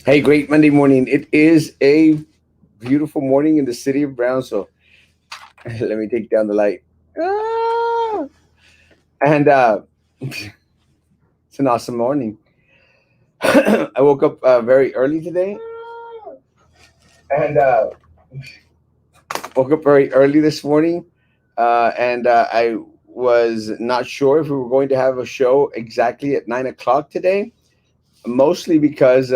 Hey, great Monday morning. It is a beautiful morning in the city of Brownsville. Let me take down the light. Ah! And it's an awesome morning. I woke up very early today, and woke up very early this morning, and I was not sure if we were going to have a show exactly at 9 o'clock today. Mostly because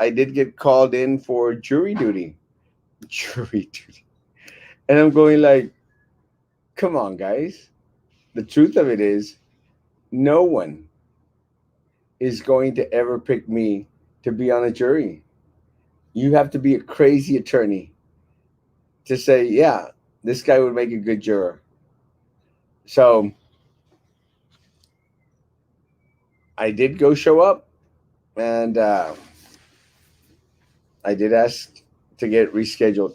I did get called in for jury duty. Jury duty, and I'm going like, come on, guys. The truth of it is, no one is going to ever pick me to be on a jury. You have to be a crazy attorney to say, yeah, this guy would make a good juror. So I did go show up, and I did ask to get rescheduled.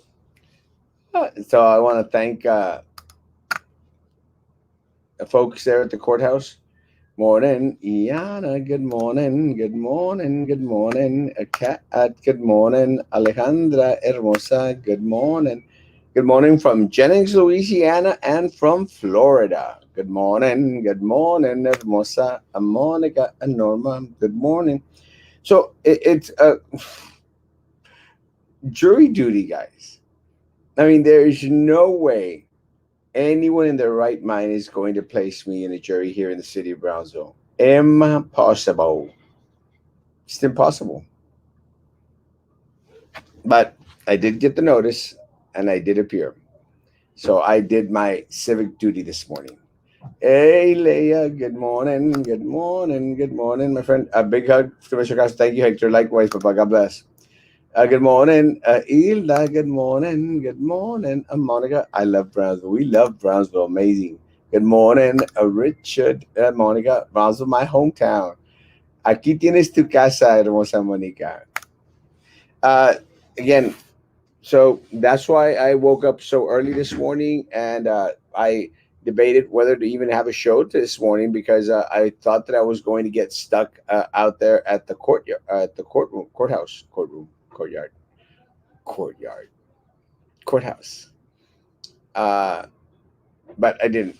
So I want to thank the folks there at the courthouse. Morning, Iana. Good morning. Good morning. Good morning. Kat. Good morning, Alejandra Hermosa. Good morning. Good morning from Jennings, Louisiana, and from Florida. Good morning. Good morning, Hermosa, Monica, and Norma. Good morning. So it's jury duty, guys. I mean, there is no way anyone in their right mind is going to place me in a jury here in the city of Brownsville. Impossible. It's impossible. But I did get the notice and I did appear. So I did my civic duty this morning. Hey, Leah. Good morning. Good morning. Good morning, my friend. A big hug to Mr. Castro. Thank you, Hector. Likewise, Papa. God bless. Good morning, Hilda. Good morning. Good morning, Monica. I love Brownsville. We love Brownsville. Amazing. Good morning, Richard. Monica. Brownsville, my hometown. Aquí tienes tu casa, hermosa Monica. Uh, Again, so that's why I woke up so early this morning, and I debated whether to even have a show this morning because I thought that I was going to get stuck out there at the courtyard, at the courtyard, courtyard, courthouse. Uh, but I didn't.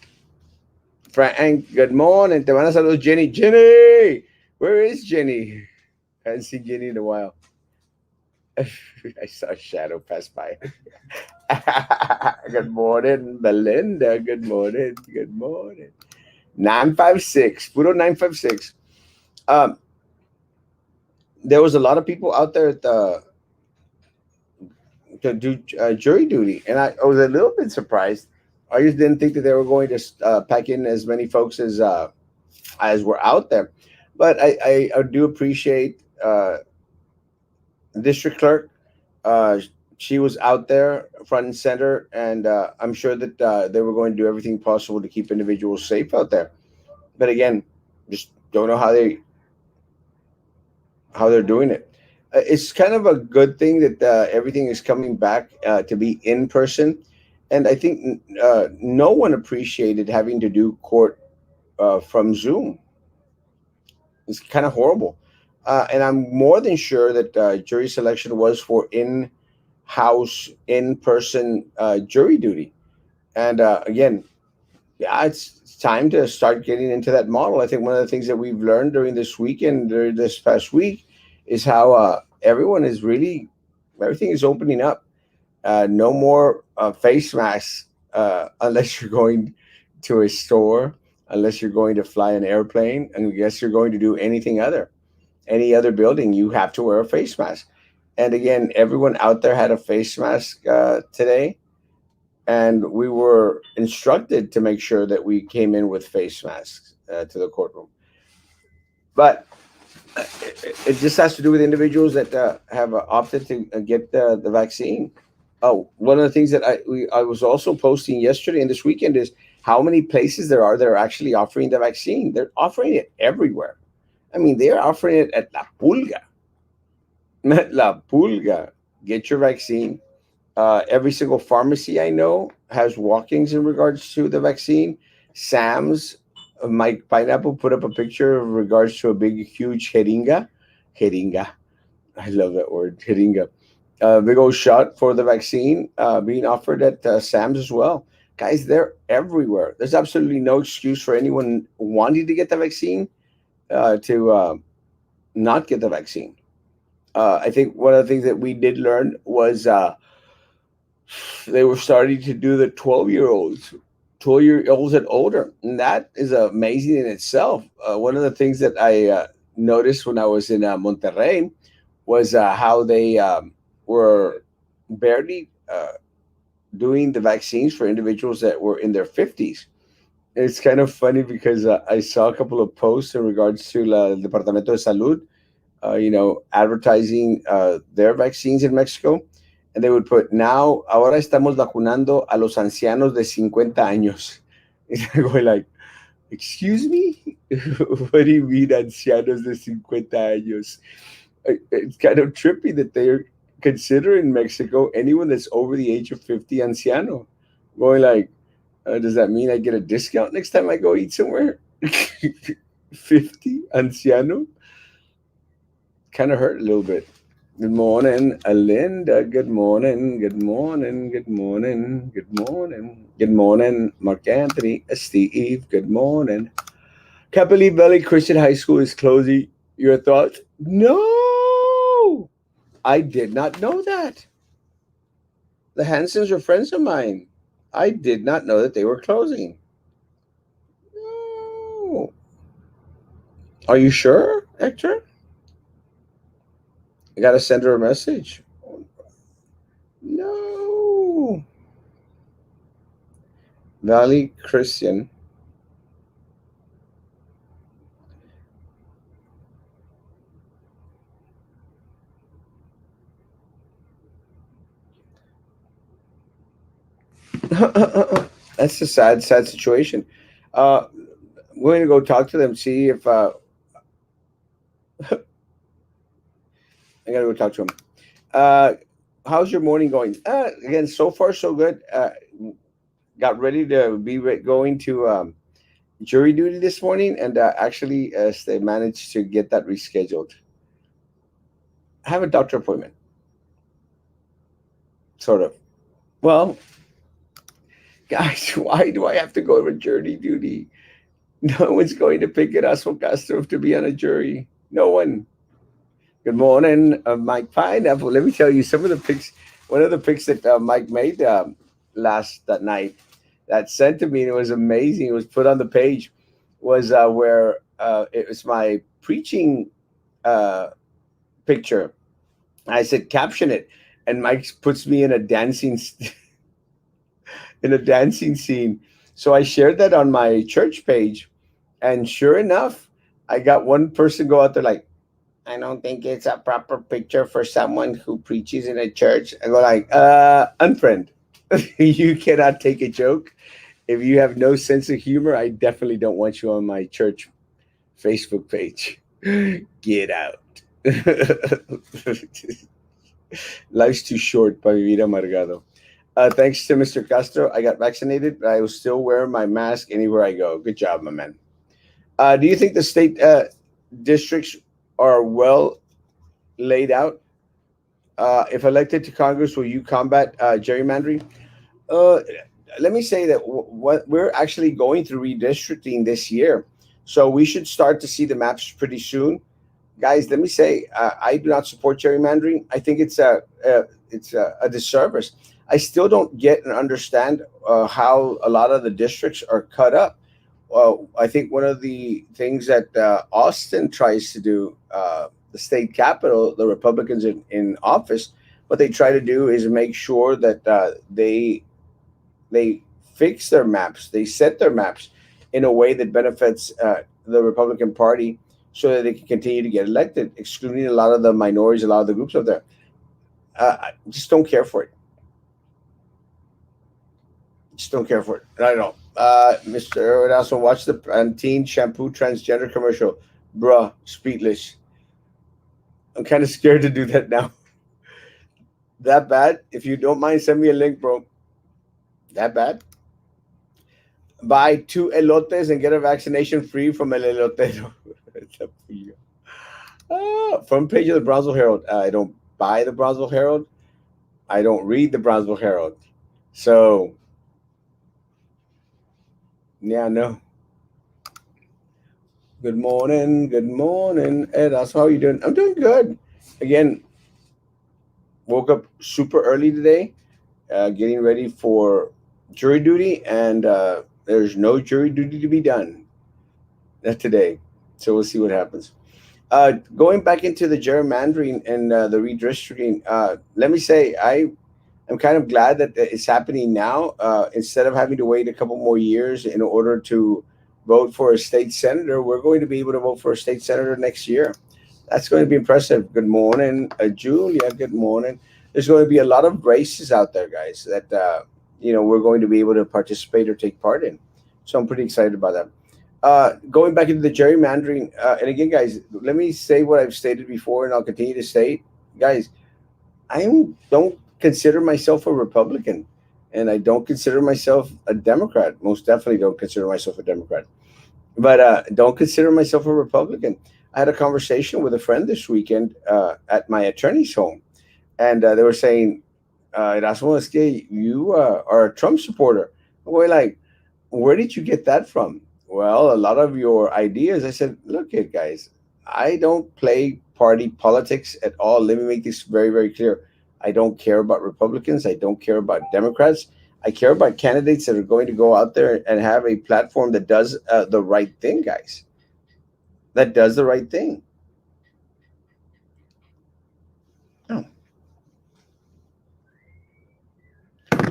Frank, good morning. Te manda saludos, Jenny. Jenny, where is Jenny? I haven't seen Jenny in a while. I saw a shadow pass by. Good morning, Belinda. Good morning. Good morning. 956. Puro 956. Um, there was a lot of people out there at the, to do jury duty, and I was a little bit surprised. I just didn't think that they were going to pack in as many folks as were out there. But I do appreciate district clerk. Uh, she was out there front and center, and I'm sure that they were going to do everything possible to keep individuals safe out there. But again, just don't know how they're doing it. It's kind of a good thing that everything is coming back to be in person, and I think no one appreciated having to do court from Zoom. It's kind of horrible. And I'm more than sure that jury selection was for in-house, in-person jury duty. And again, yeah, it's time to start getting into that model. I think one of the things that we've learned during this weekend, during this past week, is how everyone is really, everything is opening up. No more face masks unless you're going to a store, unless you're going to fly an airplane, and I guess you're going to do anything other, any other building, you have to wear a face mask. And again, everyone out there had a face mask today, and we were instructed to make sure that we came in with face masks to the courtroom. But it just has to do with individuals that have opted to get the vaccine. Oh, one of the things that I was also posting yesterday and this weekend is how many places there are that are actually offering the vaccine. They're offering it everywhere. I mean, they're offering it at La Pulga. La Pulga. Get your vaccine. Every single pharmacy I know has walk-ins in regards to the vaccine. Sam's, Mike Pineapple put up a picture in regards to a big, huge jeringa. Jeringa. I love that word, jeringa. Big old shot for the vaccine being offered at Sam's as well. Guys, they're everywhere. There's absolutely no excuse for anyone wanting to get the vaccine to not get the vaccine. I think one of the things that we did learn was they were starting to do the 12-year-olds, 12-year-olds and older. And that is amazing in itself. One of the things that I noticed when I was in Monterrey was how they were barely doing the vaccines for individuals that were in their 50s. It's kind of funny because I saw a couple of posts in regards to el Departamento de Salud, advertising their vaccines in Mexico. And they would put, now, ahora estamos vacunando a los ancianos de 50 años. And I go like, excuse me? What do you mean ancianos de 50 años? It's kind of trippy that they're considering Mexico anyone that's over the age of 50 anciano. Going like, does that mean I get a discount next time I go eat somewhere? 50 anciano? Kind of hurt a little bit. Good morning, Alinda. Good morning. Good morning. Good morning. Good morning. Good morning, Mark Anthony, Steve. Good morning. Capelli Valley Christian High School is closing. Your thoughts? No, I did not know that. The Hansons are friends of mine. I did not know that they were closing. No. Are you sure, Hector? I gotta send her a message. No. Valley Christian. That's a sad, sad situation. Uh, we're gonna go talk to them, see if I gotta go talk to them. Uh, how's your morning going? Again, so far so good. Got ready to be going to jury duty this morning, and actually, as they managed to get that rescheduled, I have a doctor appointment, sort of. Well, guys, why do I have to go to jury duty? No one's going to pick Erasmo Castro to be on a jury. No one. Good morning, Mike Pineapple. Let me tell you some of the picks. One of the picks that Mike made last that night that sent to me, and it was amazing. It was put on the page. Was where it was my preaching uh, picture. I said caption it, and Mike puts me in a dancing in a dancing scene. So I shared that on my church page, and sure enough, I got one person go out there like, I don't think it's a proper picture for someone who preaches in a church. I go like, unfriend. You cannot take a joke. If you have no sense of humor, I definitely don't want you on my church Facebook page. Get out. Life's too short para vivir amargado. Thanks to Mr. Castro, I got vaccinated, but I will still wear my mask anywhere I go. Good job, my man. Do you think the state districts are well laid out? If elected to Congress, will you combat gerrymandering? Uh, Let me say that what we're actually going through redistricting this year, so we should start to see the maps pretty soon, guys. Let me say, I do not support gerrymandering. I think it's a disservice. I still don't get and understand how a lot of the districts are cut up. I think one of the things that Austin tries to do, the state capital, the Republicans in office, what they try to do is make sure that they fix their maps, they set their maps in a way that benefits the Republican Party, so that they can continue to get elected, excluding a lot of the minorities, a lot of the groups up there. I just don't care for it. Just don't care for it. I don't know. Mr. Erasmo, watch the Pantene shampoo transgender commercial. Bruh, speechless. I'm kind of scared to do that now. That bad? If you don't mind, send me a link, bro. That bad? Buy two elotes and get a vaccination free from el elotero. Front page of the Brownsville Herald. I don't buy the Brownsville Herald. I don't read the Brownsville Herald. So yeah, no. Good morning, Ed. That's how you doing? I'm doing good. Again, woke up super early today, getting ready for jury duty, and there's no jury duty to be done today. So we'll see what happens. Going back into the gerrymandering and the redistricting, let me say I'm kind of glad that it's happening now instead of having to wait a couple more years in order to vote for a state senator. We're going to be able to vote for a state senator next year. That's going to be impressive. Good morning, Julia. Good morning. There's going to be a lot of races out there, guys, that we're going to be able to participate or take part in. So I'm pretty excited about that. Going back into the gerrymandering, and again, guys, let me say what I've stated before, and I'll continue to state, guys. Don't consider myself a Republican, and I don't consider myself a Democrat. Most definitely don't consider myself a Democrat, but don't consider myself a Republican. I had a conversation with a friend this weekend at my attorney's home, and they were saying, Erasmo, es que you are a Trump supporter. We're like, where did you get that from? Well, a lot of your ideas. I said, look, it guys, I don't play party politics at all. Let me make this very, very clear. I don't care about Republicans. I don't care about Democrats. I care about candidates that are going to go out there and have a platform that does the right thing, guys. That does the right thing. Oh.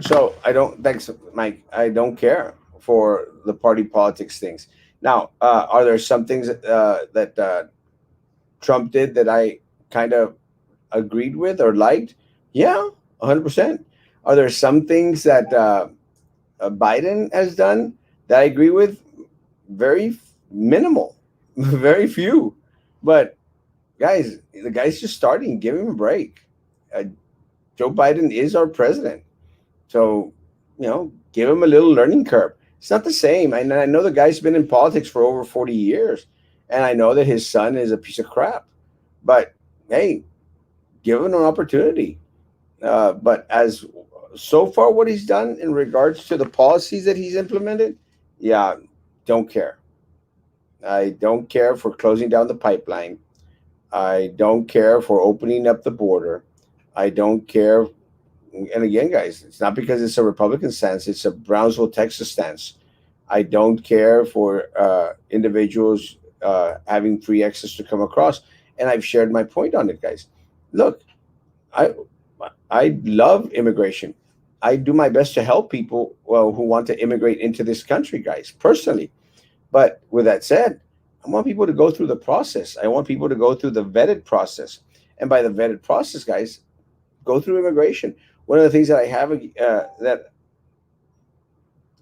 So I don't, thanks, Mike. I don't care for the party politics things. Now, are there some things that Trump did that I kind of agreed with or liked? Yeah, 100%. Are there some things that Biden has done that I agree with? Very minimal, very few. But guys, the guy's just starting. Give him a break. Uh, Joe Biden is our president. So, give him a little learning curve. It's not the same. I know the guy's been in politics for over 40 years, and I know that his son is a piece of crap. But hey, give him an opportunity. But as so far, what he's done in regards to the policies that he's implemented, yeah, don't care. I don't care for closing down the pipeline. I don't care for opening up the border. I don't care. And again, guys, it's not because it's a Republican stance, it's a Brownsville, Texas stance. I don't care for individuals having free access to come across. And I've shared my point on it, guys. Look, I I love immigration. I do my best to help people who want to immigrate into this country, guys, personally. But with that said, I want people to go through the process. I want people to go through the vetted process. And by the vetted process, guys, go through immigration. One of the things that I have that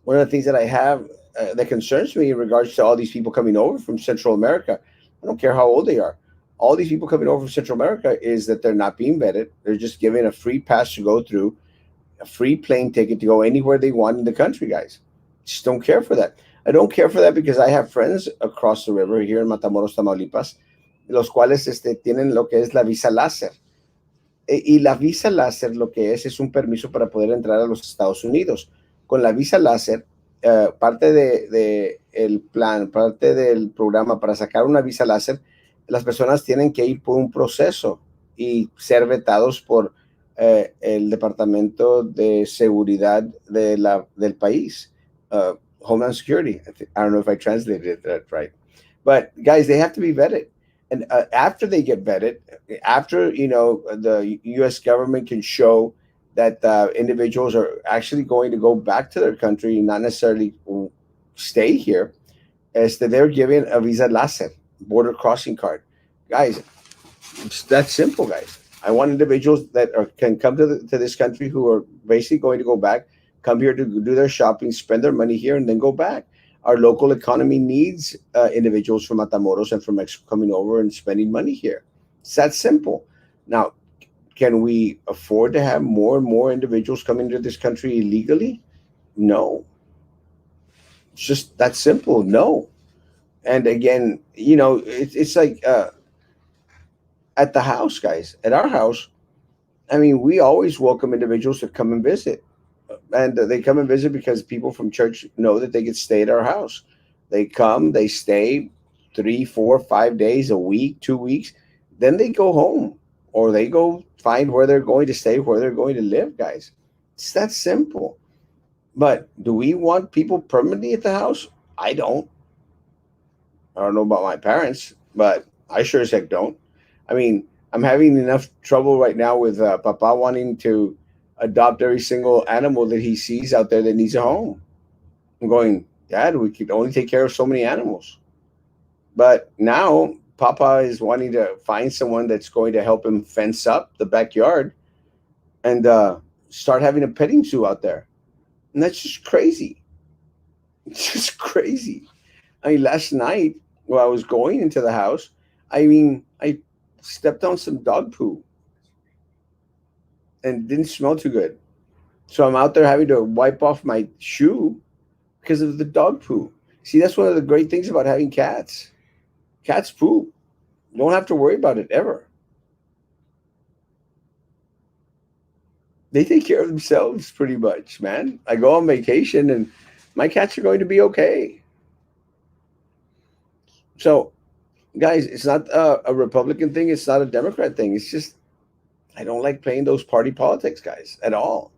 one of the things that I have that concerns me in regards to all these people coming over from Central America, I don't care how old they are. All these people coming over from Central America is that they're not being vetted. They're just given a free pass to go through, a free plane ticket to go anywhere they want in the country, guys. Just don't care for that. I don't care for that because I have friends across the river here in Matamoros, Tamaulipas, los cuales tienen lo que es la visa láser. Y la visa láser lo que es un permiso para poder entrar a los Estados Unidos. Con la visa láser, parte de el plan, parte del programa para sacar una visa láser, las personas tienen que ir por un proceso y ser vetados por el Departamento de Seguridad del país, Homeland Security. I don't know if I translated that right. But guys, they have to be vetted. And after they get vetted, after the U.S. government can show that individuals are actually going to go back to their country, not necessarily stay here, is that they're given a visa láser, border crossing card. Guys, it's that simple, guys. I want individuals that can come to this country who are basically going to go back, come here to do their shopping, spend their money here, and then go back. Our local economy needs individuals from Matamoros and from Mexico coming over and spending money here. It's that simple. Now, can we afford to have more and more individuals coming into this country illegally? No. It's just that simple. No. And again, it's like at the house, guys. At our house, I mean, we always welcome individuals to come and visit, and they come and visit because people from church know that they could stay at our house. They come, they stay 3, 4, 5 days, a week, 2 weeks, then they go home or they go find where they're going to stay, where they're going to live, guys. It's that simple. But do we want people permanently at the house? I don't. I don't know about my parents, but I sure as heck don't. I mean, I'm having enough trouble right now with Papa wanting to adopt every single animal that he sees out there that needs a home. I'm going, Dad, we could only take care of so many animals. But now Papa is wanting to find someone that's going to help him fence up the backyard and start having a petting zoo out there. And that's just crazy. It's just crazy. I mean, last night while I was going into the house, I mean, I stepped on some dog poo and it didn't smell too good. So I'm out there having to wipe off my shoe because of the dog poo. See, that's one of the great things about having cats. Cats poop. You don't have to worry about it ever. They take care of themselves pretty much, man. I go on vacation and my cats are going to be okay. So, guys, it's not a Republican thing. It's not a Democrat thing. It's just I don't like playing those party politics, guys, at all.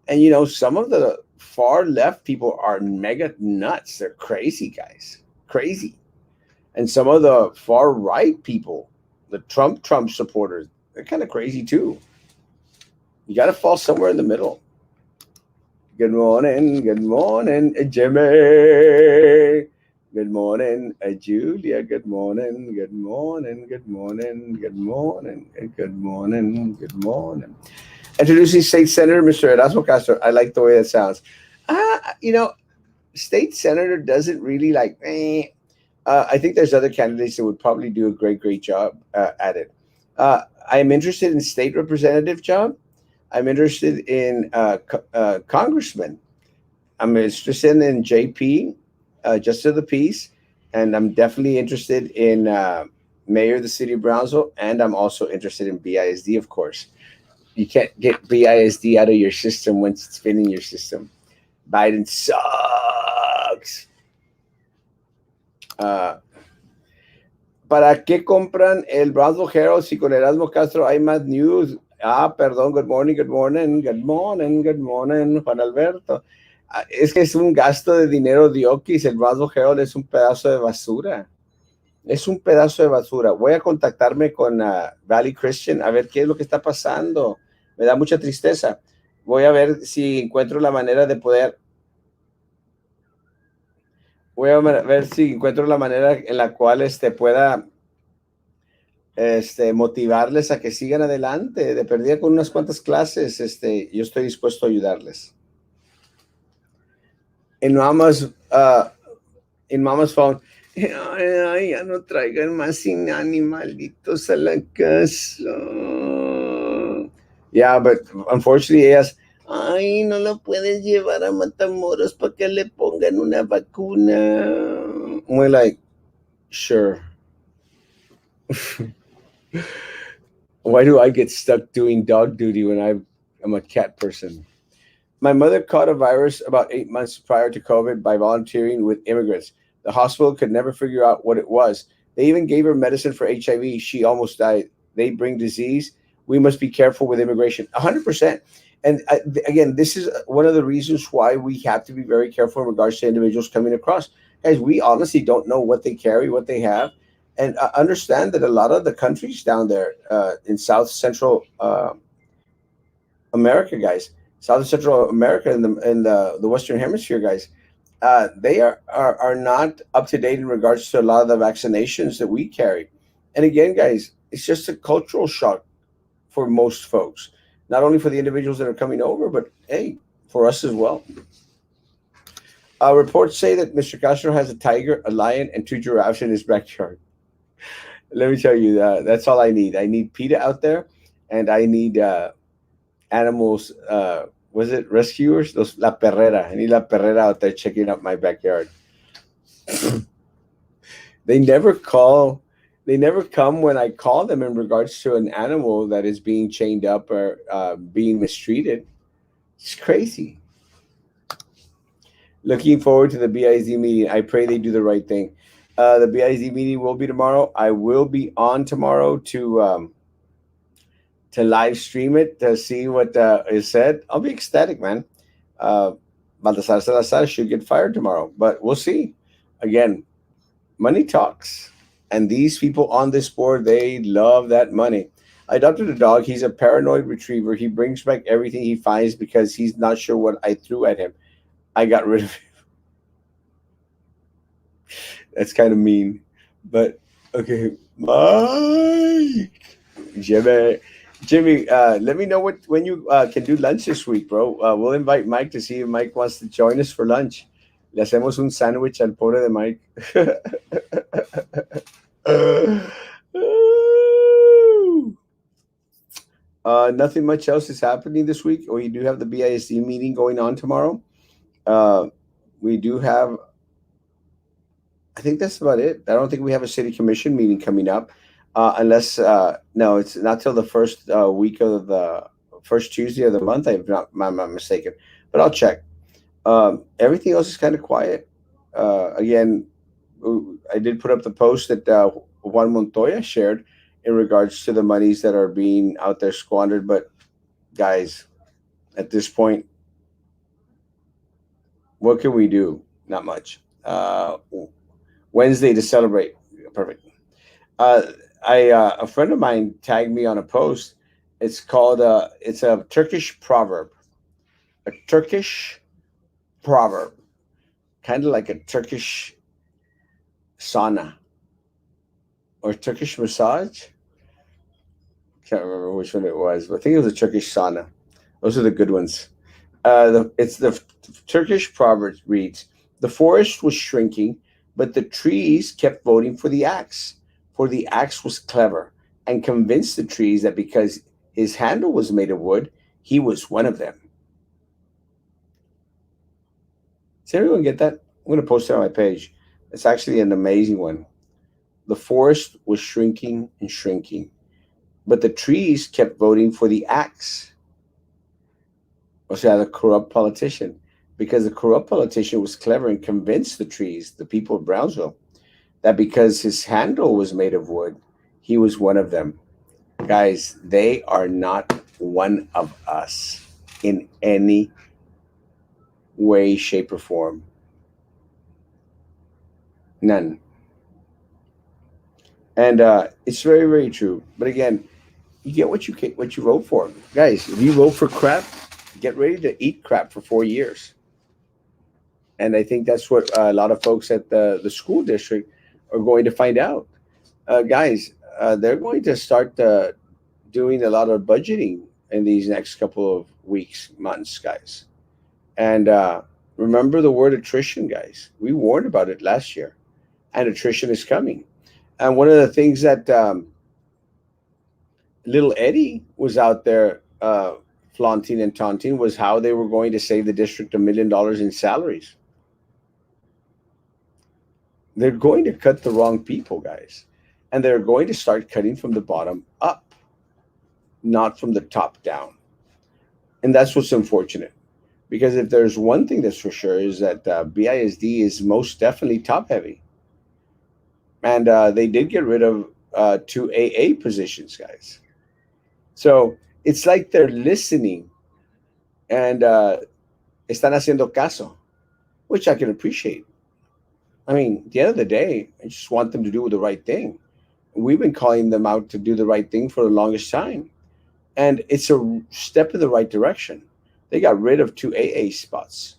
And some of the far left people are mega nuts. They're crazy, guys, crazy. And some of the far right people, the Trump supporters, they're kind of crazy too. You got to fall somewhere in the middle. Good morning, Jimmy. Good morning, Julia. Good morning, good morning, good morning, good morning, good morning, good morning. Introducing State Senator Mr. Erasmo Castro. I like the way that sounds. You know, State Senator doesn't really like. I think there's other candidates that would probably do a great job at it. I am interested in state representative job. I'm interested in congressman. I'm interested in JP, Justice of the Peace, and I'm definitely interested in mayor of the city of Brownsville, and I'm also interested in BISD, of course. You can't get BISD out of your system once it's been in your system. Biden sucks. Uh, ¿Para qué compran el Brownsville Herald si con Erasmo Castro hay más news? Perdón, good morning, good morning, good morning, good morning, Juan Alberto. Es que es un gasto de dinero de Oquis, el Brownsville Herald es un pedazo de basura. Es un pedazo de basura. Voy a contactarme con Valley Christian a ver qué es lo que está pasando. Me da mucha tristeza. Voy a ver si encuentro la manera de poder. Voy a ver si encuentro la manera en la cual pueda motivarles a que sigan adelante. De perdida con unas cuantas clases, yo estoy dispuesto a ayudarles. En Mama's phone. Ay, ya no traigan más animalitos a la casa. Yeah, but unfortunately, ellas, ay, no lo puedes llevar a Matamoros para que le pongan una vacuna. We're like, sure. Why do I get stuck doing dog duty when I'm a cat person? My mother caught a virus about 8 months prior to COVID by volunteering with immigrants. The hospital could never figure out what it was. They even gave her medicine for HIV. She almost died. They bring disease. We must be careful with immigration. 100%. And again, this is one of the reasons why we have to be very careful in regards to individuals coming across. Guys, we honestly don't know what they carry, what they have. And understand that a lot of the countries down there in South Central America, guys, South and Central America and the Western Hemisphere, guys, they are not up to date in regards to a lot of the vaccinations that we carry. And again, guys, it's just a cultural shock for most folks, not only for the individuals that are coming over, but hey, for us as well. Reports say that Mr. Castro has a tiger, a lion, and two giraffes in his backyard. Let me tell you, that's all I need. I need PETA out there, and I need animals. Was it rescuers? Those La Perrera. I need La Perrera out there checking out my backyard. They never call They never come when I call them in regards to an animal that is being chained up or being mistreated. It's crazy. Looking forward to the BIZ meeting. I pray they do the right thing. The BIZ meeting will be tomorrow. I will be on tomorrow to live stream it to see what is said. I'll be ecstatic, man. Uh, Baltasar Salazar should get fired tomorrow, but we'll see. Again, money talks, and these people on this board, they love that money. I adopted a dog. He's a paranoid retriever. He brings back everything he finds because he's not sure what I threw at him. I got rid of him. That's kind of mean, but okay. Mike, Jimmy, Jimmy, let me know when you can do lunch this week, bro. We'll invite Mike to see if Mike wants to join us for lunch. Le hacemos un sándwich al pobre de Mike. Nothing much else is happening this week. We do have the BISD meeting going on tomorrow. Uh, we do have, I think that's about it. I don't think we have a city commission meeting coming up, unless no, it's not till the first week of the first Tuesday of the month. If not, I'm not mistaken, but I'll check. Everything else is kind of quiet. Again, I did put up the post that Juan Montoya shared in regards to the monies that are being out there squandered. But guys, at this point, what can we do? Not much. Wednesday to celebrate. Perfect. Uh, I A friend of mine tagged me on a post. It's a Turkish proverb. A Turkish proverb, kind of like a Turkish sauna or Turkish massage. Can't remember which one it was, but I think it was a Turkish sauna. Those are the good ones. It's the Turkish proverb reads, "The forest was shrinking, but the trees kept voting for the axe. For the axe was clever and convinced the trees that because his handle was made of wood, he was one of them." Does everyone get that? I'm going to post it on my page. It's actually an amazing one. The forest was shrinking and shrinking, but the trees kept voting for the axe, or say the corrupt politician, because the corrupt politician was clever and convinced the trees, the people of Brownsville, that because his handle was made of wood, he was one of them. Guys, they are not one of us in any way, shape, or form. None. And it's very, very true. But again, you get what you vote for, guys. If you vote for crap, get ready to eat crap for 4 years. And I think that's what a lot of folks at the school district are going to find out. Guys, they're going to start doing a lot of budgeting in these next couple of weeks, months, guys. And remember the word attrition, guys. We warned about it last year, and attrition is coming. And one of the things that little Eddie was out there flaunting and taunting was how they were going to save the district $1 million in salaries. They're going to cut the wrong people, guys. And they're going to start cutting from the bottom up, not from the top down. And that's what's unfortunate. Because if there's one thing that's for sure is that BISD is most definitely top heavy. And they did get rid of two AA positions, guys. So it's like they're listening and están haciendo caso, which I can appreciate. I mean, at the end of the day, I just want them to do the right thing. We've been calling them out to do the right thing for the longest time. And it's a step in the right direction. They got rid of two AA spots.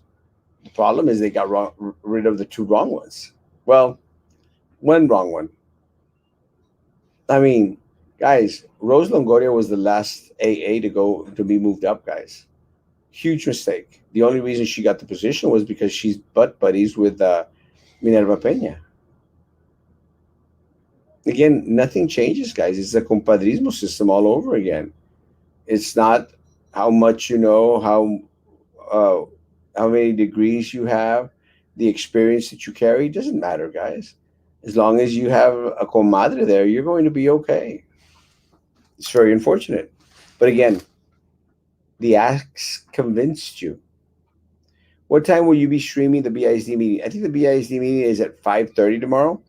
The problem is they got rid of the two wrong ones. Well, one wrong one. I mean, guys, Rose Longoria was the last AA to be moved up, guys. Huge mistake. The only reason she got the position was because she's butt buddies with Minerva Peña. Again, nothing changes, guys. It's a compadrismo system all over again. It's not how much you know, how many degrees you have, the experience that you carry. It doesn't matter, guys. As long as you have a comadre there, you're going to be okay. It's very unfortunate. But again, the axe convinced you. What time will you be streaming the BISD meeting? I think the BISD meeting is at 5:30 tomorrow.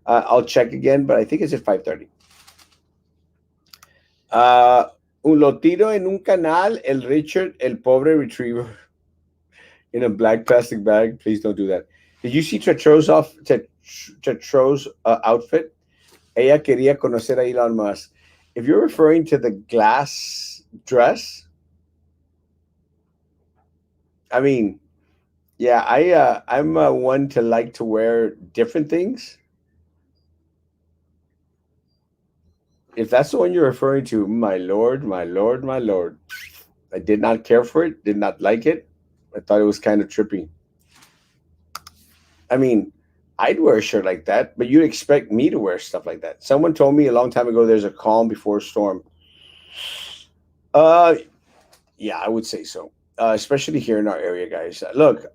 I'll check again, but I think it's at 5:30. Uh, lo tiro en un canal, el Richard, el pobre retriever, in a black plastic bag. Please don't do that. Did you see Tetro's outfit? Ella quería conocer a Elon Musk. If you're referring to the glass dress, I mean, yeah, I'm one to like to wear different things. If that's the one you're referring to, my lord, my lord, my lord, I did not care for it. Did not like it. I thought it was kind of trippy. I mean, I'd wear a shirt like that, but you'd expect me to wear stuff like that. Someone told me a long time ago, there's a calm before a storm. Uh, yeah, I would say so. Especially here in our area, guys. Look,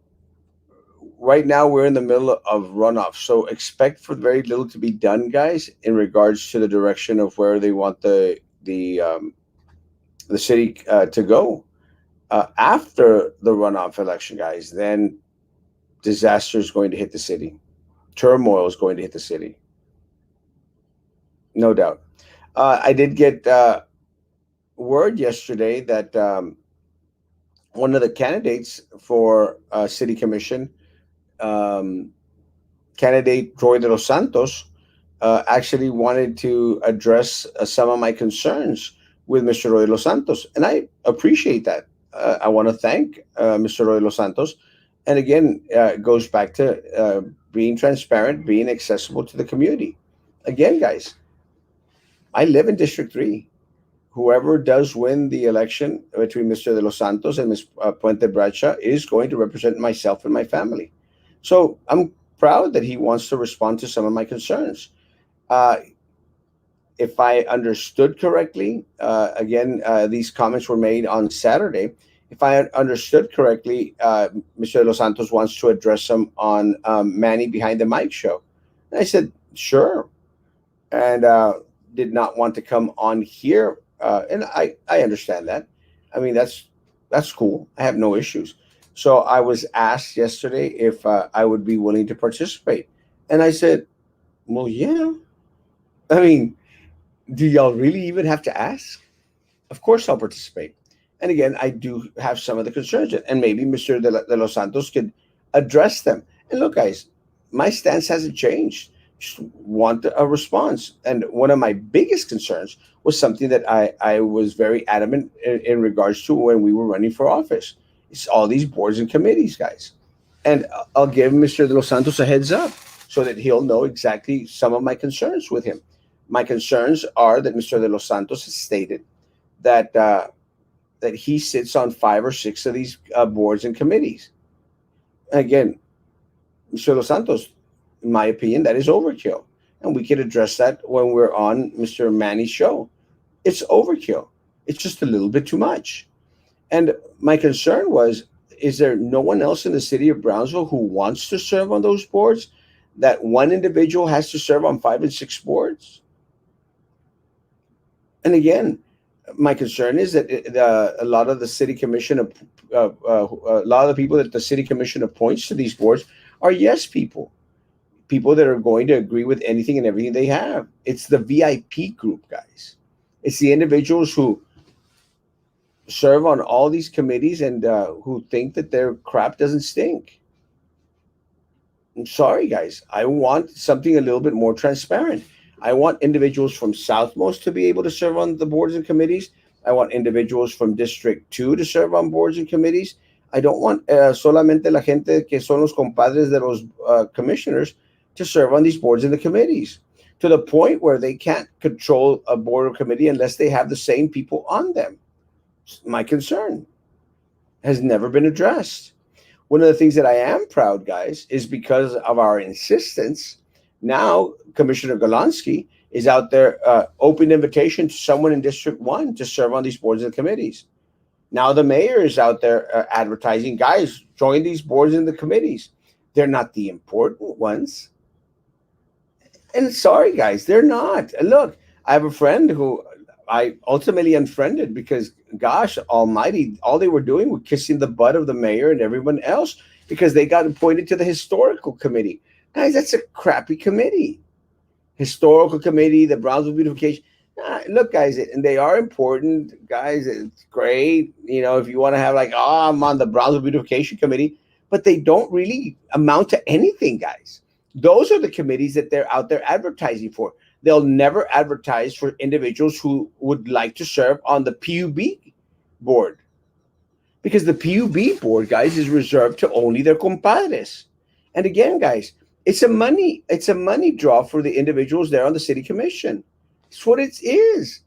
right now we're in the middle of runoff, so expect for very little to be done, guys, in regards to the direction of where they want the city to go after the runoff election, guys. Then disaster is going to hit the city. Turmoil is going to hit the city, no doubt. I did get word yesterday that one of the candidates for city commission, um, candidate Troy de los Santos, actually wanted to address some of my concerns with Mr. Roy de los Santos, and I appreciate that. I want to thank Mr. Roy de los Santos, and again, it goes back to being transparent, being accessible to the community. Again, guys, I live in District 3. Whoever does win the election between Mr. De Los Santos and Ms. Puente Bracha is going to represent myself and my family. So I'm proud that he wants to respond to some of my concerns. Uh, if I understood correctly, again, these comments were made on Saturday. If I understood correctly, Mr. De Los Santos wants to address them on Manny Behind the Mic show. And I said, sure. And did not want to come on here, and I understand that. I mean, that's cool. I have no issues. So I was asked yesterday if I would be willing to participate, and I said, "Well, yeah." I mean, do y'all really even have to ask? Of course I'll participate. And again, I do have some of the concerns, and maybe Mr. De Los Santos could address them. And look, guys, my stance hasn't changed. Just want a response. And one of my biggest concerns was something that I was very adamant in regards to when we were running for office. It's all these boards and committees, guys. And I'll give Mr. De Los Santos a heads up so that he'll know exactly some of my concerns with him. My concerns are that Mr. De Los Santos has stated that that he sits on 5 or 6 of these boards and committees. Again, Mr. Los Santos, in my opinion, that is overkill, and we could address that when we're on Mr. Manny's show. It's overkill. It's just a little bit too much. And my concern was, is there no one else in the city of Brownsville who wants to serve on those boards? That one individual has to serve on 5 and 6 boards? And again, my concern is that a lot of the city commission, a lot of the people that the city commission appoints to these boards are yes people, people that are going to agree with anything and everything they have. It's the VIP group, guys. It's the individuals who serve on all these committees and who think that their crap doesn't stink. I'm sorry, guys. I want something a little bit more transparent. I want individuals from Southmost to be able to serve on the boards and committees. I want individuals from District 2 to serve on boards and committees. I don't want solamente la gente que son los compadres de los commissioners to serve on these boards and the committees to the point where they can't control a board or committee unless they have the same people on them. My concern has never been addressed. One of the things that I am proud, guys, is because of our insistence. Now, Commissioner Golansky is out there, open invitation to someone in District 1 to serve on these boards and committees. Now, the mayor is out there advertising, guys, join these boards and the committees. They're not the important ones. And sorry, guys, they're not. And look, I have a friend who I ultimately unfriended because, gosh almighty, all they were doing was kissing the butt of the mayor and everyone else because they got appointed to the historical committee. Guys, that's a crappy committee. Historical committee, the Brownsville beautification. Look, guys, and they are important, guys. It's great, if you want to have like, oh, I'm on the Brownsville beautification committee, but they don't really amount to anything, guys. Those are the committees that they're out there advertising for. They'll never advertise for individuals who would like to serve on the PUB board because the PUB board, guys, is reserved to only their compadres. And again, guys, it's a money draw for the individuals there on the city commission. It's what it is.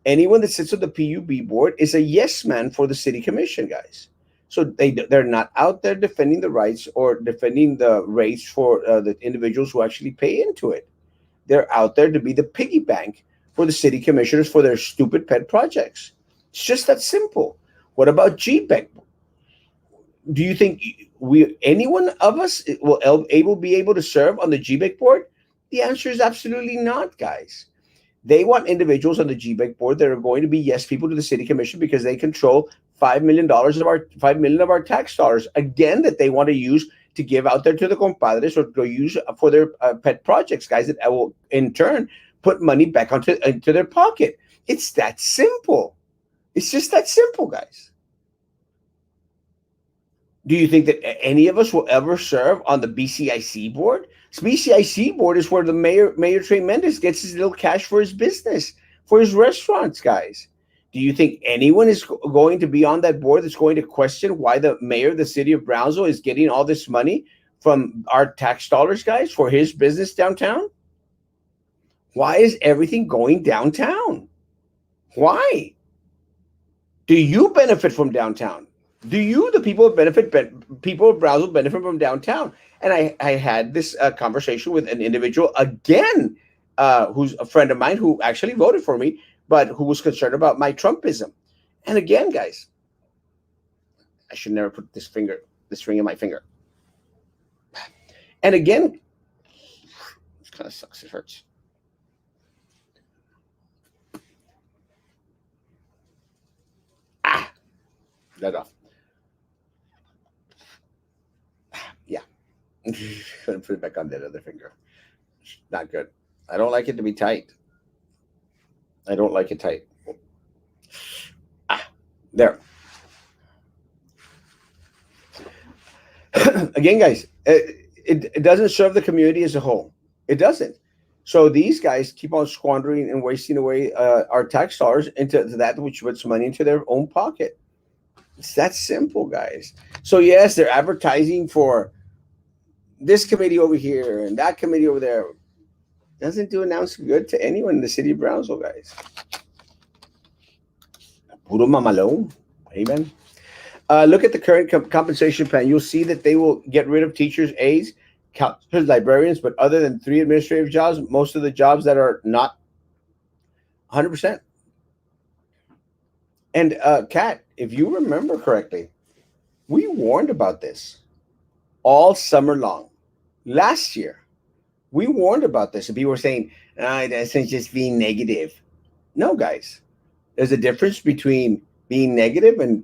Anyone that sits on the PUB board is a yes man for the city commission, guys. So they're not out there defending the rights or defending the rates for the individuals who actually pay into it. They're out there to be the piggy bank for the city commissioners for their stupid pet projects. It's just that simple. What about GBEC? Do you think we any one of us will be able to serve on the GBEC board? The answer is absolutely not, guys. They want individuals on the GBEC board that are going to be yes people to the city commission because they control $5 million of our tax dollars again that they want to use to give out there to the compadres or to use for their pet projects, guys. That will in turn put money back into their pocket. It's that simple. It's just that simple, guys. Do you think that any of us will ever serve on the BCIC board? So BCIC board is where the Mayor Trey Mendez gets his little cash for his business, for his restaurants, guys. Do you think anyone is going to be on that board that's going to question why the mayor of the city of Brownsville is getting all this money from our tax dollars, guys, for his business downtown? Why is everything going downtown? Why? Do you benefit from downtown? Do you, the people people of Brownsville, benefit from downtown? And I had this conversation with an individual again, who's a friend of mine who actually voted for me, but who was concerned about my Trumpism. And again, guys, I should never put this ring in my finger. And again, it kind of sucks. It hurts. That off. Yeah. Gonna put it back on that other finger. Not good. I don't like it to be tight. I don't like it tight. There. Again, guys, it doesn't serve the community as a whole. It doesn't. So these guys keep on squandering and wasting away our tax dollars into that which puts money into their own pocket. It's that simple, guys. So yes, they're advertising for this committee over here and that committee over there. Doesn't do an ounce good to anyone in the city of Brownsville, guys. Puro mamalone. Amen. Look at the current compensation plan. You'll see that they will get rid of teachers, aides, counselors, librarians, but other than 3 administrative jobs, most of the jobs that are not 100%. And Kat, if you remember correctly, we warned about this all summer long. Last year, we warned about this, and people were saying, that's just being negative. No, guys, there's a difference between being negative and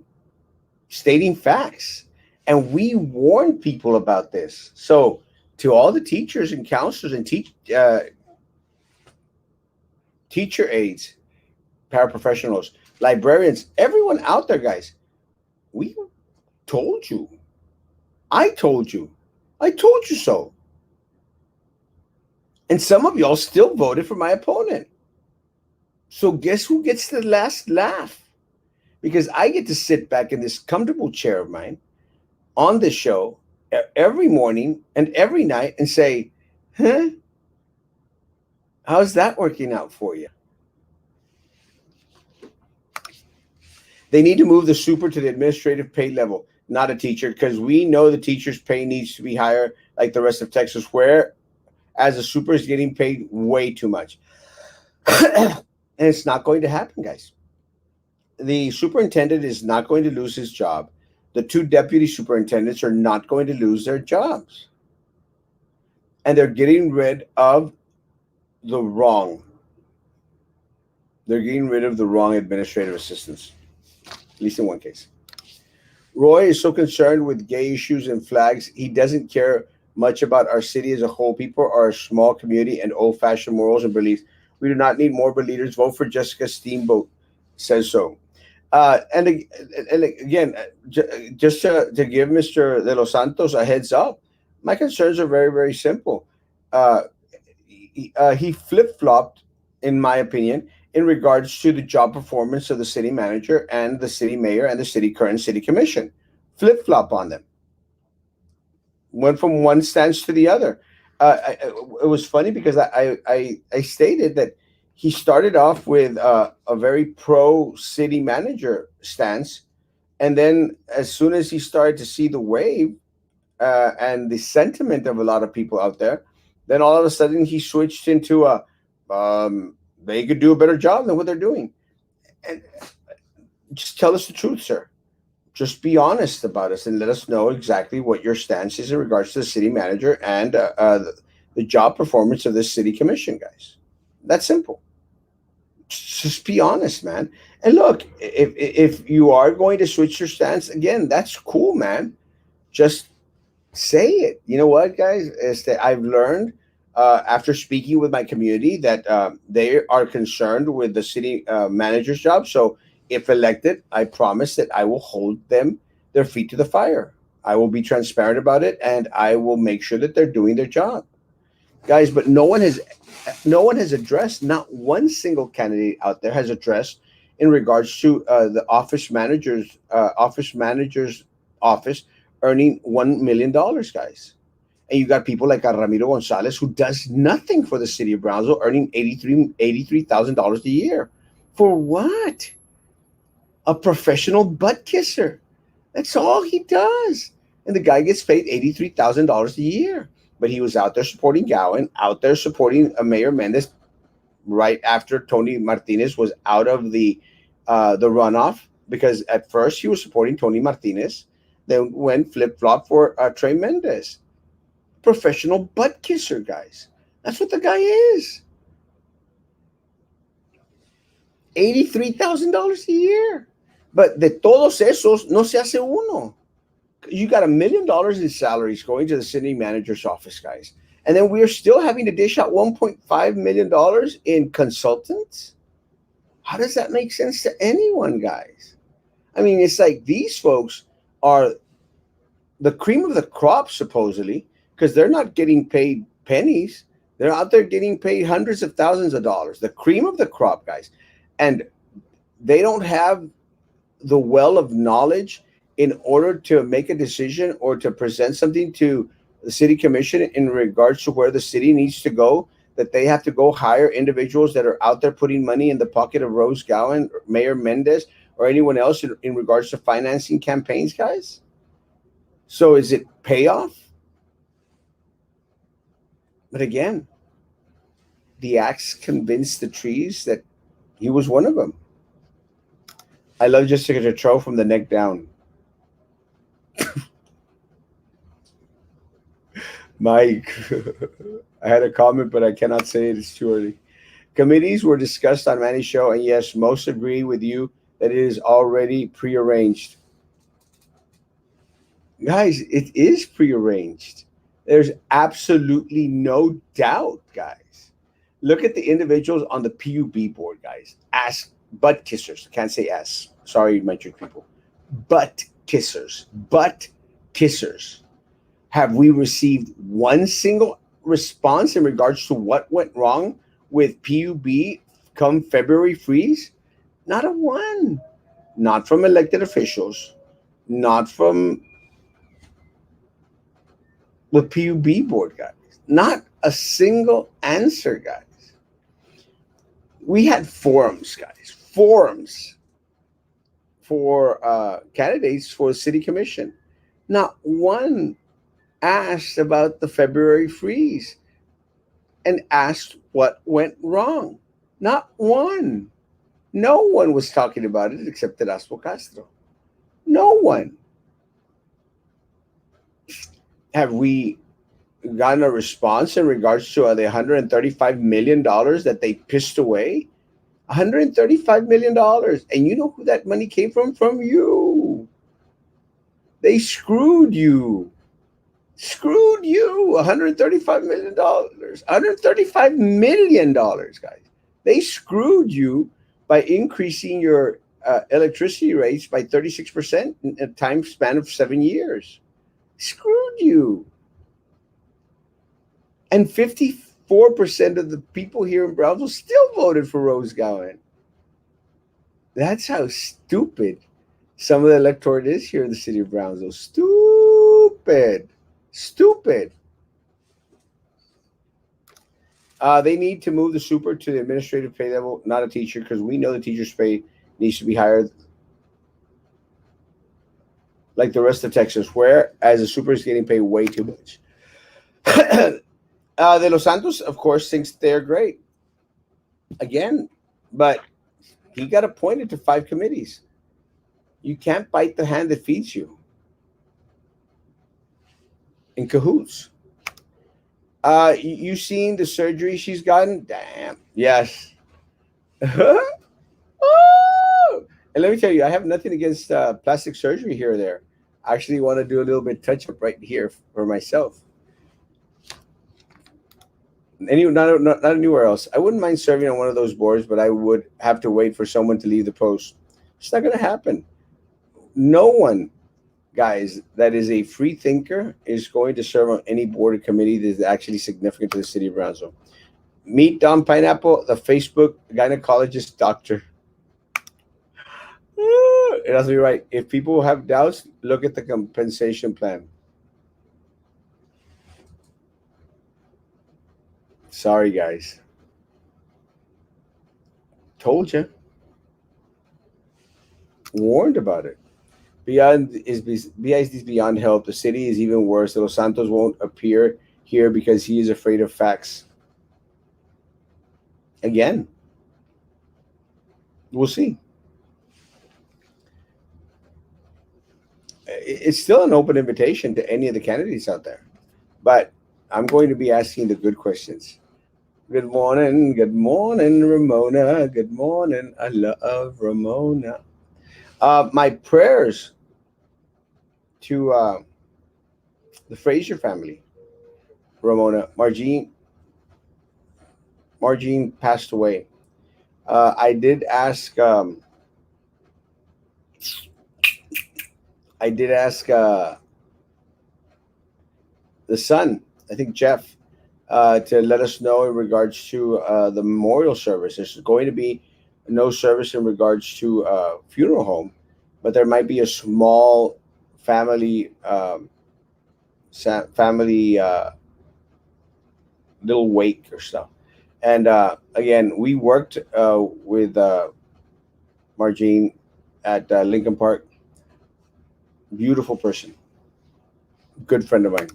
stating facts. And we warned people about this. So, to all the teachers and counselors and teacher aides, paraprofessionals, librarians, everyone out there, guys, we told you. I told you. I told you so. And some of y'all still voted for my opponent. So guess who gets the last laugh? Because I get to sit back in this comfortable chair of mine on this show every morning and every night and say, huh? How's that working out for you? They need to move the super to the administrative pay level, not a teacher, because we know the teacher's pay needs to be higher like the rest of Texas, where as a super is getting paid way too much. And it's not going to happen, guys. The superintendent is not going to lose his job. The 2 deputy superintendents are not going to lose their jobs. And they're getting rid of the wrong. They're getting rid of the wrong administrative assistants, at least in one case. Roy is so concerned with gay issues and flags, he doesn't care much about our city as a whole. People are a small community and old fashioned morals and beliefs. We do not need morbid leaders. Vote for Jessica Steamboat, says so. And again, just to give Mr. De Los Santos a heads up, my concerns are very, very simple. Uh, he flip flopped, in my opinion, in regards to the job performance of the city manager and the city mayor and the city current city commission. Flip flop on them. Went from one stance to the other. It was funny because I stated that he started off with a very pro city manager stance, and then as soon as he started to see the wave and the sentiment of a lot of people out there, then all of a sudden he switched into a they could do a better job than what they're doing. And just tell us the truth, sir. Just be honest about us and let us know exactly what your stance is in regards to the city manager and the job performance of this city commission, guys. That's simple. Just be honest, man. And look, if you are going to switch your stance again, that's cool, man. Just say it. You know what, guys? Is that I've learned after speaking with my community that they are concerned with the city manager's job. So, if elected, I promise that I will hold them their feet to the fire. I will be transparent about it, and I will make sure that they're doing their job, guys. But no one has addressed. Not one single candidate out there has addressed in regards to the office manager's office earning $1 million, guys. And you got people like Ramiro Gonzalez who does nothing for the city of Brownsville, earning $83,000 a year. For what? A professional butt kisser. That's all he does. And the guy gets paid $83,000 a year. But he was out there supporting Gowan, out there supporting Mayor Mendez right after Tony Martinez was out of the runoff, because at first he was supporting Tony Martinez, then went flip flop for Trey Mendez. Professional butt kisser, guys. That's what the guy is. $83,000 a year. But de todos esos no se hace uno. You got $1 million in salaries going to the city manager's office, guys. And then we're still having to dish out $1.5 million in consultants. How does that make sense to anyone, guys? I mean, it's like these folks are the cream of the crop, supposedly, because they're not getting paid pennies. They're out there getting paid hundreds of thousands of dollars. The cream of the crop, guys. And they don't have the well of knowledge in order to make a decision or to present something to the city commission in regards to where the city needs to go, that they have to go hire individuals that are out there putting money in the pocket of Rose Gowan, Mayor Mendez, or anyone else in regards to financing campaigns, guys. So is it payoff? But again, the axe convinced the trees that he was one of them. I love Jessica Tetro from the neck down. Mike, I had a comment, but I cannot say it. It's too early. Committees were discussed on Manny's show, and yes, most agree with you that it is already prearranged. Guys, it is prearranged. There's absolutely no doubt, guys. Look at the individuals on the PUB board, guys. Ass butt kissers. Can't say ass. Sorry, my Jewish people. Butt kissers. Butt kissers. Have we received one single response in regards to what went wrong with PUB come February freeze? Not a one. Not from elected officials. Not from the PUB board, guys. Not a single answer, guys. We had forums, guys. Forums for candidates for the city commission. Not one asked about the February freeze and asked what went wrong. Not one. No one was talking about it except Erasmo Castro. No one. Have we gotten a response in regards to the $135 million that they pissed away? $135 million, and you know who that money came from? From you. They screwed you. $135 million. $135 million, guys. They screwed you by increasing your electricity rates by 36% in a time span of 7 years. Screwed you. And 54% of the people here in Brownsville still voted for Rose Gowan. That's how stupid some of the electorate is here in the city of Brownsville. Stupid. Stupid. They need to move the super to the administrative pay level, not a teacher, because we know the teacher's pay needs to be higher like the rest of Texas, whereas the super is getting paid way too much. De Los Santos, of course, thinks they're great. Again, but he got appointed to 5 committees. You can't bite the hand that feeds you. In cahoots. You seen the surgery she's gotten? Damn. Yes. Oh! And let me tell you, I have nothing against plastic surgery here or there. I actually want to do a little bit touch up right here for myself. Not anywhere else. I wouldn't mind serving on one of those boards, but I would have to wait for someone to leave the post. It's not going to happen. No one, guys, that is a free thinker is going to serve on any board or committee that is actually significant to the city of Brownsville. Meet Don Pineapple, the Facebook gynecologist doctor. It has to be right. If people have doubts, look at the compensation plan. Sorry, guys. Told you. Warned about it. BIS is beyond help. The city is even worse. Los Santos won't appear here because he is afraid of facts. Again, we'll see. It's still an open invitation to any of the candidates out there, but I'm going to be asking the good questions. Good morning, Ramona. Good morning, I love Ramona. My prayers to the Fraser family. Ramona, Margene passed away. I did ask. I did ask the son, I think Jeff, to let us know in regards to the memorial service. There's going to be no service in regards to funeral home, but there might be a small family family little wake or stuff. And again, we worked with Margene at Lincoln Park. Beautiful person, good friend of mine.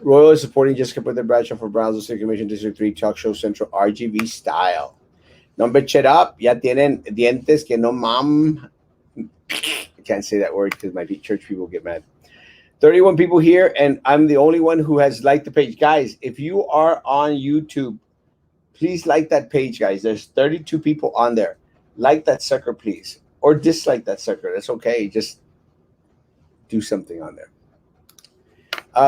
Royal is supporting Jessica Puente Bradshaw for Brownsville City Commission District 3 Talk Show Central RGB style. Number chat up. Ya tienen dientes que no mam. I can't say that word because my church people get mad. 31 people here, and I'm the only one who has liked the page. Guys, if you are on YouTube, please like that page, guys. There's 32 people on there. Like that sucker, please. Or dislike that sucker. That's okay. Just do something on there.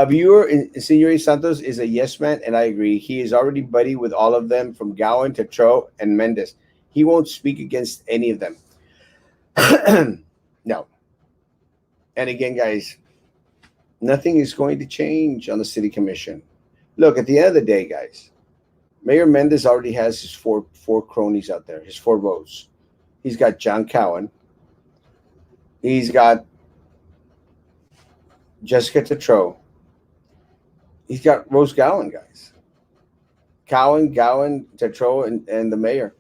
Viewer Senor Santos is a yes man, and I agree. He is already buddy with all of them, from Gowan to Tro and Mendez. He won't speak against any of them. No. And again, guys, nothing is going to change on the city commission. Look, at the end of the day, guys, Mayor Mendez already has his four cronies out there, his 4 votes. He's got John Cowan. He's got Jessica Tetreault. He's got Rose Gowan, guys. Gowan, Tetreault, and the mayor.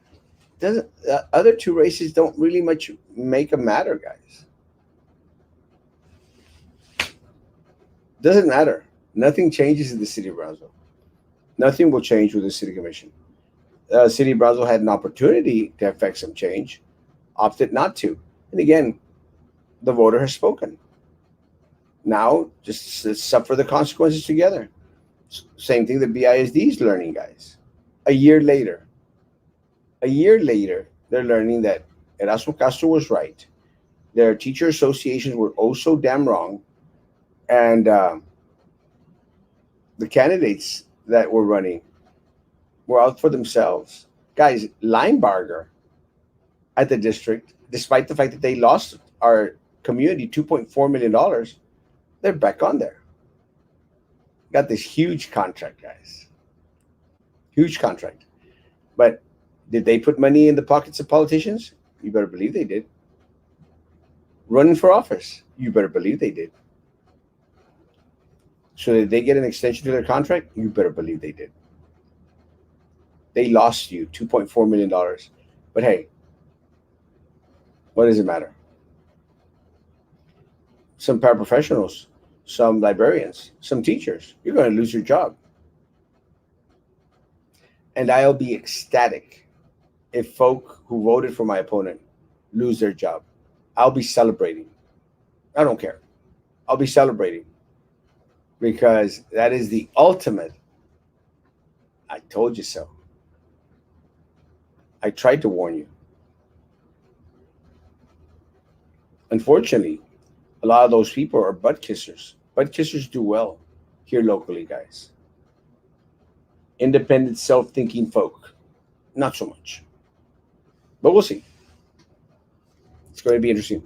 Doesn't other 2 races don't really much make a matter, guys. Doesn't matter. Nothing changes in the city of Brownsville. Nothing will change with the city commission. City of Brownsville had an opportunity to affect some change, opted not to. And again, the voter has spoken. Now, just suffer the consequences together. Same thing that BISD is learning, guys. A year later, they're learning that Erasmo Castro was right. Their teacher associations were oh so damn wrong, and the candidates that were running were out for themselves. Guys, Linebarger at the district, despite the fact that they lost our community $2.4 million, they're back on there. Got this huge contract, guys. Huge contract. But did they put money in the pockets of politicians? You better believe they did. Running for office? You better believe they did. So did they get an extension to their contract? You better believe they did. They lost you $2.4 million. But hey, what does it matter? Some paraprofessionals, some librarians, some teachers, you're going to lose your job. And I'll be ecstatic if folk who voted for my opponent lose their job. I'll be celebrating. I don't care. I'll be celebrating because that is the ultimate. I told you so. I tried to warn you. Unfortunately, a lot of those people are butt kissers. Butt kissers do well here locally, guys. Independent, self thinking folk, not so much. But we'll see. It's going to be interesting.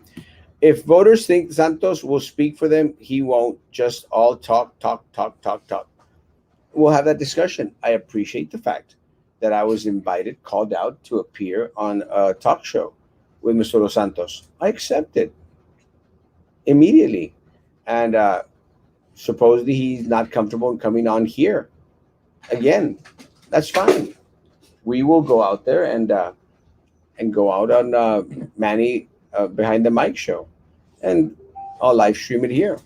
If voters think Santos will speak for them, he won't. Just all talk, talk, talk, talk, talk. We'll have that discussion. I appreciate the fact that I was invited, called out to appear on a talk show with Mr. Dos Santos. I accepted immediately. And supposedly he's not comfortable in coming on here again. That's fine. We will go out there and go out on Manny behind the mic show, and I'll live stream it here.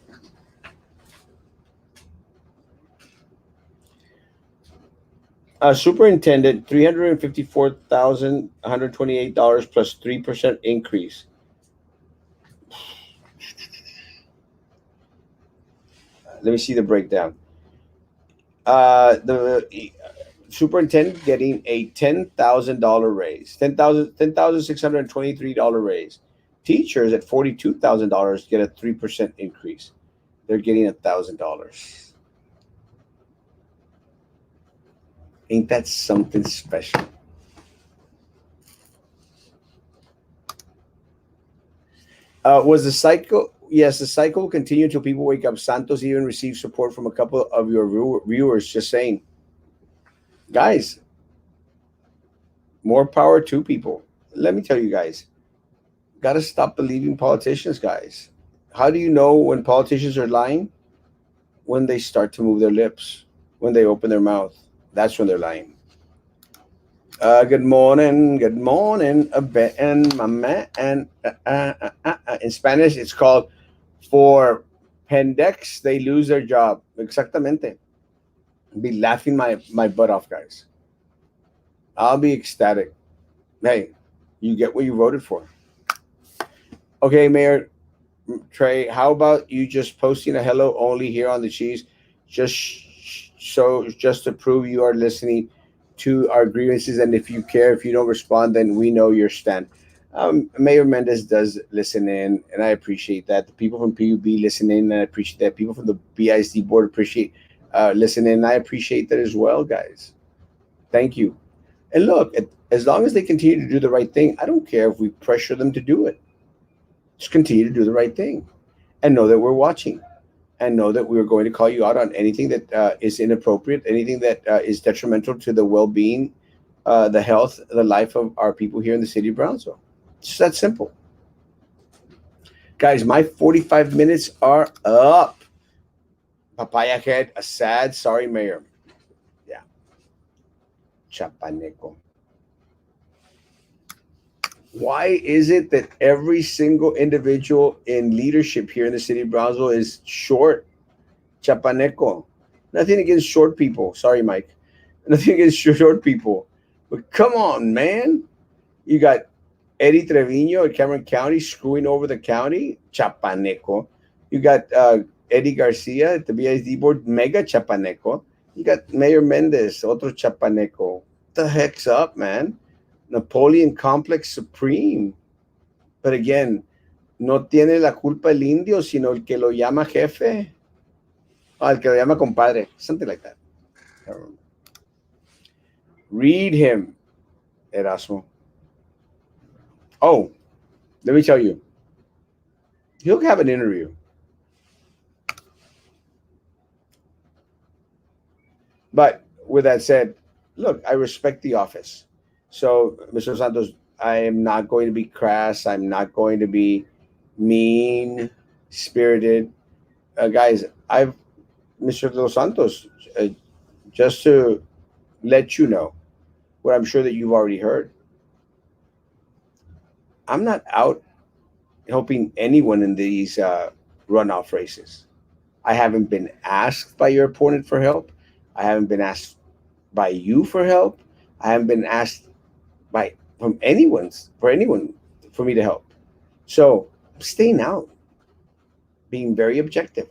Superintendent, $354,128 plus 3% increase. Let me see the breakdown. The superintendent getting a $10,000 raise, $10,623 raise. Teachers at $42,000 get a 3% increase. They're getting $1,000. Ain't that something special? Was the cycle? Yes, the cycle will continue until people wake up. Santos even received support from a couple of your viewers just saying, guys, more power to people. Let me tell you guys, got to stop believing politicians, guys. How do you know when politicians are lying? When they start to move their lips, when they open their mouth. That's when they're lying. Good morning, and my man. In Spanish, it's called for pendex, they lose their job. Exactamente. Be laughing my butt off, guys. I'll be ecstatic. Hey, you get what you voted for. Okay, Mayor Trey, how about you just posting a hello only here on the cheese, just to prove you are listening to our grievances, and if you care, if you don't respond, then we know your stand. Mayor Mendez does listen in, and I appreciate that. The people from PUB listen in, and I appreciate that. People from the BISD board appreciate listen in. I appreciate that as well, guys. Thank you. And look, as long as they continue to do the right thing, I don't care if we pressure them to do it. Just continue to do the right thing, and know that we're watching, and know that we're going to call you out on anything that is inappropriate, anything that is detrimental to the well-being, the health, the life of our people here in the city of Brownsville. It's that simple. Guys, my 45 minutes are up. Papaya Head, a sad, sorry mayor. Yeah. Chapaneco. Why is it that every single individual in leadership here in the city of Brownsville is short? Chapaneco. Nothing against short people. Sorry, Mike. Nothing against short people. But come on, man. You got Eddie Trevino at Cameron County screwing over the county. Chapaneco. You got Eddie Garcia at the BISD board. Mega Chapaneco. You got Mayor Mendez, otro chapaneco. What the heck's up, man? Napoleon Complex Supreme. But again, no tiene la culpa el indio, sino el que lo llama jefe. O el que lo llama compadre. Something like that. Read him, Erasmo. Oh, let me tell you. He'll have an interview. But with that said, look, I respect the office. So, Mr. Santos, I am not going to be crass. I'm not going to be mean spirited. Guys, Mr. Dos Santos, uh, just to let you know what I'm sure that you've already heard, I'm not out helping anyone in these runoff races. I haven't been asked by your opponent for help. I haven't been asked by you for help. I haven't been asked by from anyone's for anyone for me to help. So I'm staying out, being very objective,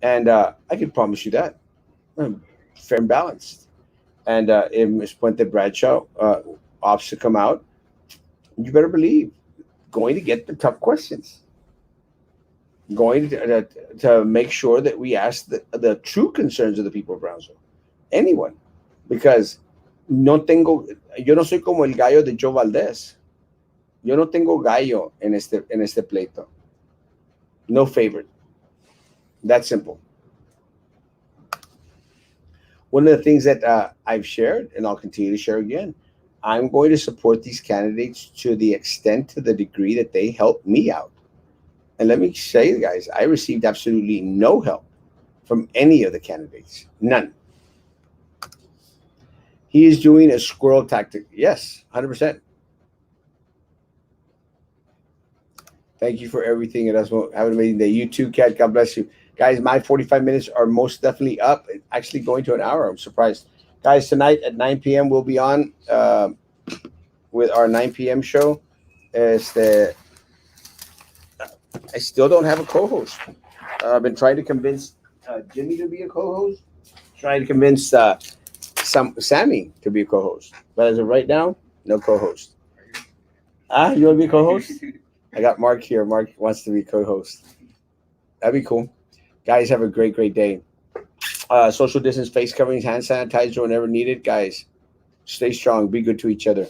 and I can promise you that I'm fair and balanced. And if Ms. Puente Bradshaw opts to come out, you better believe going to get the tough questions, going to make sure that we ask the true concerns of the people of Brownsville, anyone, because no tengo, yo no soy como el gallo de Joe Valdez. Yo no tengo gallo en este pleito. No favorite. That's simple. One of the things that I've shared, and I'll continue to share again, I'm going to support these candidates to the extent, to the degree that they help me out. And let me say, guys, I received absolutely no help from any of the candidates. None. He is doing a squirrel tactic. Yes, 100%. Thank you for everything, Erasmo. Have an amazing day. You too, Kat. God bless you. Guys, my 45 minutes are most definitely up. It's actually going to an hour. I'm surprised. Guys, tonight at 9 p.m., we'll be on with our 9 p.m. show. Este, I still don't have a co host. I've been trying to convince Jimmy to be a co host, trying to convince Sammy to be a co host. But as of right now, no co host. Ah, you want to be a co host? I got Mark here. Mark wants to be co-host. That'd be cool. Guys, have a great, great day. Social distance, face coverings, hand sanitizer whenever needed. Guys, stay strong. Be good to each other.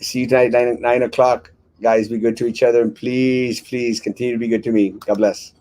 See you tonight, 9 o'clock. Guys, be good to each other. And please, please continue to be good to me. God bless.